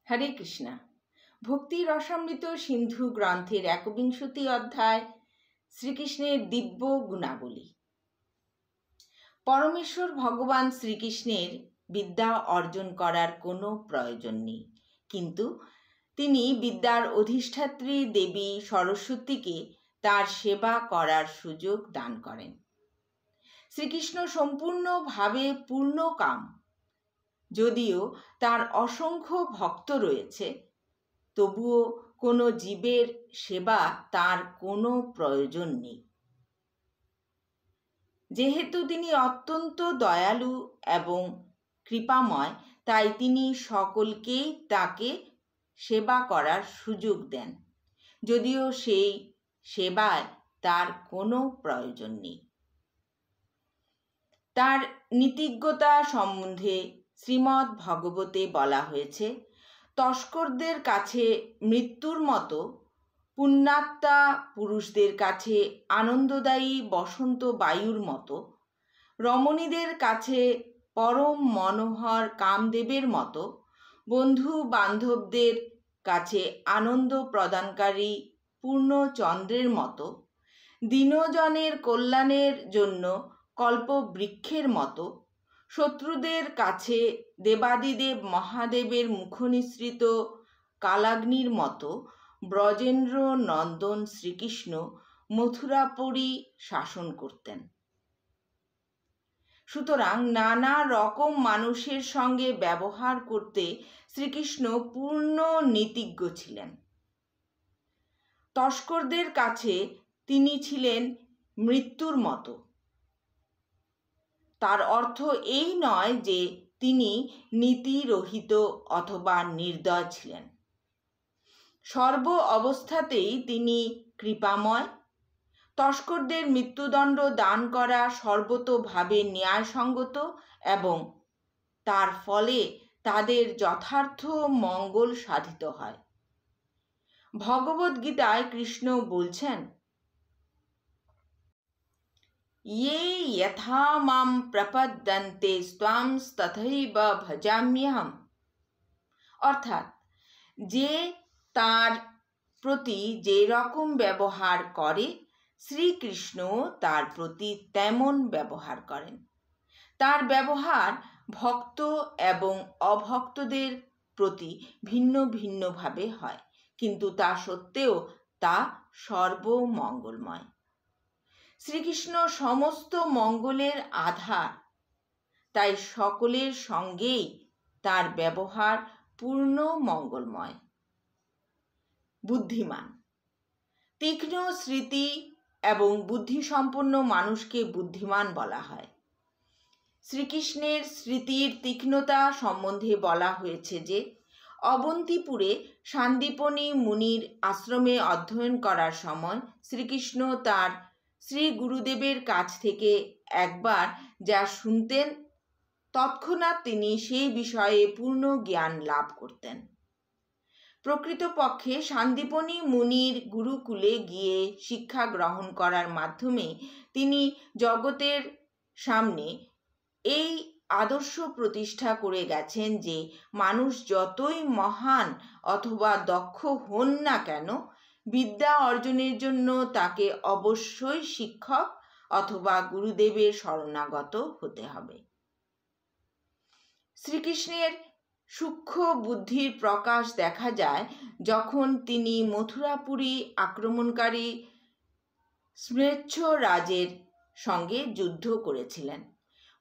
হরে কৃষ্ণা। ভক্তি রসামৃত সিন্ধু গ্রন্থের একবিংশতি অধ্যায় শ্রীকৃষ্ণের দিব্য গুণাবলী। পরমেশ্বর ভগবান শ্রীকৃষ্ণের বিদ্যা অর্জন করার কোনো প্রয়োজন নেই, কিন্তু তিনি বিদ্যার অধিষ্ঠাত্রী দেবী সরস্বতীকে তার সেবা করার সুযোগ দান করেন। শ্রীকৃষ্ণ সম্পূর্ণভাবে পূর্ণকাম। যদিও তার অসংখ্য ভক্ত রয়েছে, তবুও কোনো জীবের সেবা তার কোনো প্রয়োজন নেই। যেহেতু তিনি অত্যন্ত দয়ালু এবং কৃপাময়, তাই তিনি সকলকেই তাকে সেবা করার সুযোগ দেন, যদিও সেই সেবায় তার কোনো প্রয়োজন নেই। তার নীতিজ্ঞতা সম্বন্ধে শ্রীমদ্ ভগবতে বলা হয়েছে, তস্করদের কাছে মৃত্যুর মতো, পুণ্যাত্মা পুরুষদের কাছে আনন্দদায়ী বসন্ত বায়ুর মতো, রমণীদের কাছে পরম মনোহর কামদেবের মতো, বন্ধু বান্ধবদের কাছে আনন্দ প্রদানকারী পূর্ণচন্দ্রের মতো, দীনজনের কল্যাণের জন্য কল্পবৃক্ষের মতো, শত্রুদের কাছে দেবাদিদেব মহাদেবের মুখনিসৃত কালাগ্নির মতো ব্রজেন্দ্র নন্দন শ্রীকৃষ্ণ মথুরাপুরী শাসন করতেন। সুতরাং নানা রকম মানুষের সঙ্গে ব্যবহার করতে শ্রীকৃষ্ণ পূর্ণ নীতিজ্ঞ ছিলেন। তস্করদের কাছে তিনি ছিলেন মৃত্যুর মতো। তার অর্থ এই নয় যে তিনি নীতিরহিত অথবা নির্দয় ছিলেন। সর্ব অবস্থাতেই তিনি কৃপাময়। তস্করদের মৃত্যুদণ্ড দান করা সর্বতোভাবে ন্যায়সঙ্গত এবং তার ফলে তাদের যথার্থ মঙ্গল সাধিত হয়। ভগবদ্গীতায় কৃষ্ণ বলছেন, ये यथा मां प्रपद्यन्ते स्वां तथैव भजाम्यहम्। অর্থাৎ যে তার প্রতি যে রকম ব্যবহার করে, শ্রীকৃষ্ণ তার প্রতি তেমন ব্যবহার করেন। তার ব্যবহার ভক্ত এবং অভক্তদের প্রতি ভিন্ন ভিন্নভাবে হয়, কিন্তু তা সত্ত্বেও তা সর্বমঙ্গলময়। শ্রীকৃষ্ণ সমস্ত মঙ্গলের আধার, তাই সকলের সঙ্গেই তার ব্যবহার পূর্ণ মঙ্গলময়। বুদ্ধিমান। তীক্ষ্ণ স্মৃতি এবং বুদ্ধিসম্পন্ন মানুষকে বুদ্ধিমান বলা হয়। শ্রীকৃষ্ণের স্মৃতির তীক্ষ্ণতা সম্বন্ধে বলা হয়েছে যে, অবন্তিপুরে সান্দীপনী মুনির আশ্রমে অধ্যয়ন করার সময় শ্রীকৃষ্ণ তার শ্রী গুরুদেবের কাছ থেকে একবার যা শুনতেন, তৎক্ষণাৎ তিনি সেই বিষয়ে পূর্ণ জ্ঞান লাভ করতেন। প্রকৃতপক্ষে সান্দীপনী মুনির গুরুকুলে গিয়ে শিক্ষা গ্রহণ করার মাধ্যমে তিনি জগতের সামনে এই আদর্শ প্রতিষ্ঠা করে গেছেন যে, মানুষ যতই মহান অথবা দক্ষ হন না কেন, বিদ্যা অর্জনের জন্য তাকে অবশ্যই শিক্ষক অথবা গুরুদেবের শরণাগত হতে হবে। শ্রীকৃষ্ণের সূক্ষ্ম বুদ্ধির প্রকাশ দেখা যায় যখন তিনি মথুরাপুরী আক্রমণকারী স্ম্লেচ্ছ রাজের সঙ্গে যুদ্ধ করেছিলেন।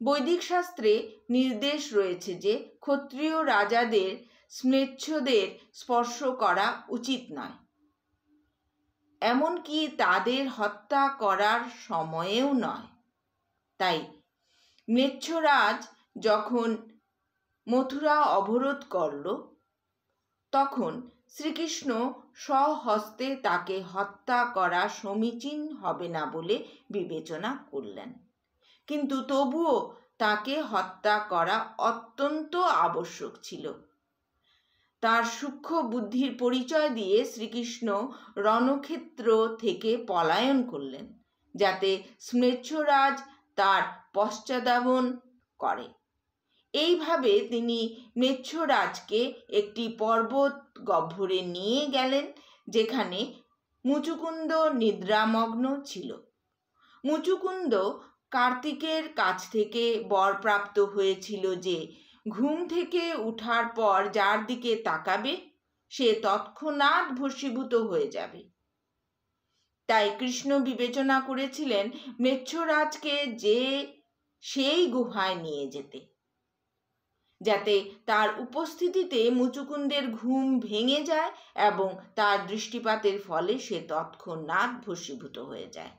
বৈদিক শাস্ত্রে নির্দেশ রয়েছে যে ক্ষত্রিয় রাজাদের স্ম্লেচ্ছদের স্পর্শ করা উচিত নয়, এমনকি তাদের হত্যা করার সময়েও নয়। তাই ম্লেচ্ছরাজ যখন মথুরা অবরোধ করল, তখন শ্রীকৃষ্ণ স্বহস্তে তাকে হত্যা করা সমীচীন হবে না বলে বিবেচনা করলেন, কিন্তু তবুও তাকে হত্যা করা অত্যন্ত আবশ্যক ছিল। তার সূক্ষ্ম বুদ্ধির পরিচয় দিয়ে শ্রীকৃষ্ণ রণক্ষেত্র থেকে পলায়ন করলেন, যাতে স্ম্লেচ্ছরাজ তার পশ্চাদ্ধাবন করে। এইভাবে তিনি মেচ্ছরাজকে একটি পর্বত গহ্বরে নিয়ে গেলেন, যেখানে মুচুকুন্দ নিদ্রামগ্ন ছিল। মুচুকুন্দ কার্তিকের কাছ থেকে বরপ্রাপ্ত হয়েছিল যে ঘুম থেকে উঠার পর যার দিকে তাকাবে সে তৎক্ষণাৎ ভস্মীভূত হয়ে যাবে। তাই কৃষ্ণ বিবেচনা করেছিলেন মেচ্ছরাজকে সেই গুহায় নিয়ে যেতে, যাতে তার উপস্থিতিতে মুচুকুন্দের ঘুম ভেঙে যায় এবং তার দৃষ্টিপাতের ফলে সে তৎক্ষণাৎ ভস্মীভূত হয়ে যায়।